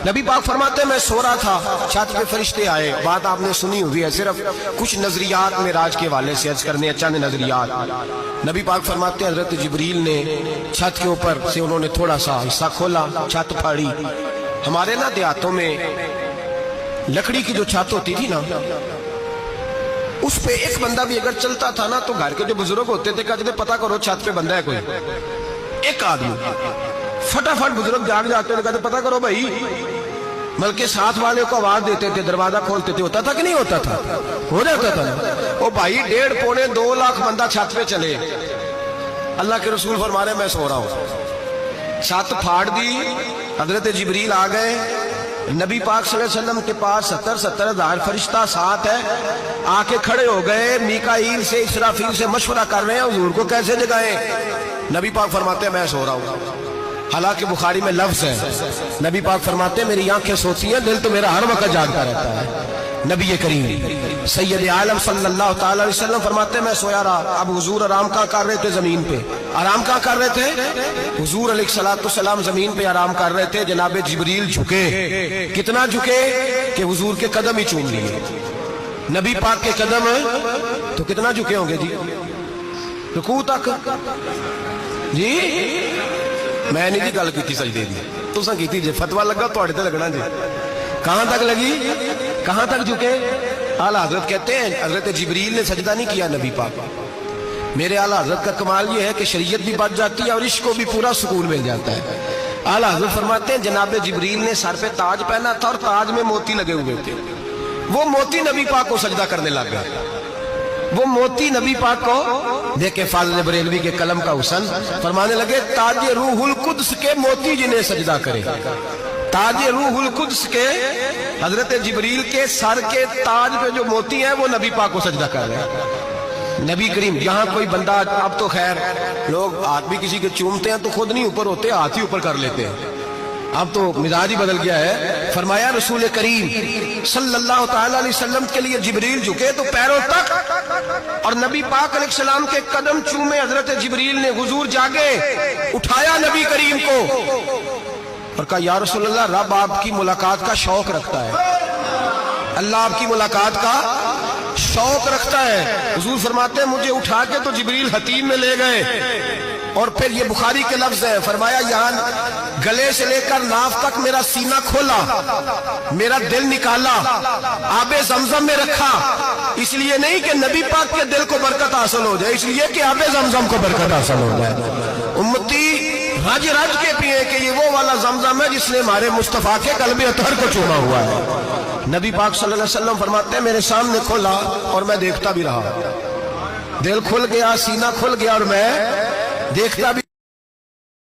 نبی پاک فرماتے ہیں میں سو رہا تھا، چھت پہ فرشتے آئے. بات آپ نے سنی ہوئی ہے، صرف کچھ نظریات معراج کے حوالے سے عرض کرنے چند نظریات. نبی پاک فرماتے ہیں حضرت جبریل نے چھت کے اوپر سے انہوں نے تھوڑا سا حصہ کھولا، چھت پھاڑی. ہمارے نا دیہاتوں میں لکڑی کی جو چھت ہوتی تھی نا، اس پہ ایک بندہ بھی اگر چلتا تھا نا تو گھر کے جو بزرگ ہوتے تھے کہتے تھے پتہ کرو چھت پہ بندہ ہے کوئی. ایک آدمی فٹافٹ بزرگ جاگ جاتے ہیں، کہتے پتہ کرو بھائی. بلکہ ساتھ والے کو آواز دیتے تھے، دروازہ کھولتے تھے. ہوتا تھا کہ نہیں ہوتا تھا؟ ہو جاتا تھا. وہ بھائی 1.5 پونے 2 لاکھ بندہ چھت پہ چلے. اللہ کے رسول فرما رہے میں سو رہا ہوں. چھت پھاڑ دی، حضرت جبریل آ گئے. نبی پاک صلی اللہ علیہ وسلم کے پاس 70 ہزار فرشتہ ساتھ ہے. آ کے کھڑے ہو گئے، میکائیل سے اسرافیل سے مشورہ کر رہے ہیں حضور کو کیسے جگائیں. نبی پاک فرماتے ہیں میں سو رہا ہوں. حالانکہ بخاری میں لفظ ہے، نبی پاک فرماتے ہیں میری آنکھیں سوتی ہیں، دل تو میرا ہر وقت جاگتا رہتا ہے. نبی کریم سید عالم صلی اللہ تعالی علیہ وسلم فرماتے ہیں میں سویا رہا. اب حضور آرام کہاں کر رہے تھے؟ زمین پہ. آرام کہاں کر رہے تھے؟ حضور علیہ السلام زمین پہ آرام کر رہے تھے. جناب جبریل جھکے. کتنا جھکے کہ حضور کے قدم ہی چوم لیے. نبی پاک کے قدم تو کتنا جھکے ہوں گے جی؟ رکوع تک. جی میں نہیں جی گل کی سجدے دی، تساں کیتی جی. فتویٰ لگا تواڈے تے لگنا جی. کہاں تک لگی؟ کہاں تک جھکے؟ اعلیٰ حضرت کہتے ہیں حضرت جبریل نے سجدہ نہیں کیا نبی پاک. میرے اعلیٰ حضرت کا کمال یہ ہے کہ شریعت بھی بچ جاتی ہے اور عشق کو بھی پورا سکون مل جاتا ہے. اعلیٰ حضرت فرماتے ہیں جناب جبریل نے سر پہ تاج پہنا تھا اور تاج میں موتی لگے ہوئے تھے. وہ موتی نبی پاک کو سجدہ کرنے لگ گئے. وہ موتی نبی پاک کو دیکھے. فاضل بریلوی کے قلم کا حسن فرمانے لگے تاج روح القدس کے موتی جنہیں سجدہ کرے. تاج روح القدس کے حضرت جبریل کے سر کے تاج پہ جو موتی ہیں وہ نبی پاک کو سجدہ کر رہے ہیں. نبی کریم یہاں کوئی بندہ، اب تو خیر لوگ ہاتھ بھی کسی کے چومتے ہیں تو خود نہیں اوپر ہوتے، ہاتھ ہی اوپر کر لیتے ہیں. اب تو مزاج ہی بدل گیا ہے. فرمایا رسول کریم صلی اللہ تعالی علیہ وسلم کے لیے جبریل جھکے تو پیروں تک، اور نبی پاک علیہ السلام کے قدم چومے. حضرت جبریل نے حضور جاگے، اٹھایا نبی کریم کو اور کہا یا رسول اللہ رب آپ کی ملاقات کا شوق رکھتا ہے. اللہ آپ کی ملاقات کا شوق رکھتا ہے. حضور فرماتے ہیں مجھے اٹھا کے تو جبریل حتیم میں لے گئے. اور پھر یہ بخاری کے لفظ ہے، فرمایا یہاں گلے سے لے کر ناف تک میرا سینہ کھولا، میرا دل نکالا، آب زمزم میں رکھا. اس لیے نہیں کہ نبی پاک کے دل کو برکت حاصل ہو جائے، اس لیے کہ آب زمزم کو برکت حاصل ہو جائے. امتی رج رج کے پیے کہ یہ وہ والا زمزم ہے جس نے ہمارے مصطفیٰ کے قلب اطہر کو چوما ہوا ہے. نبی پاک صلی اللہ علیہ وسلم فرماتے ہیں میرے سامنے کھولا اور میں دیکھتا بھی رہا. دل کھل گیا، سینہ کھل گیا اور میں دیکھتا بھی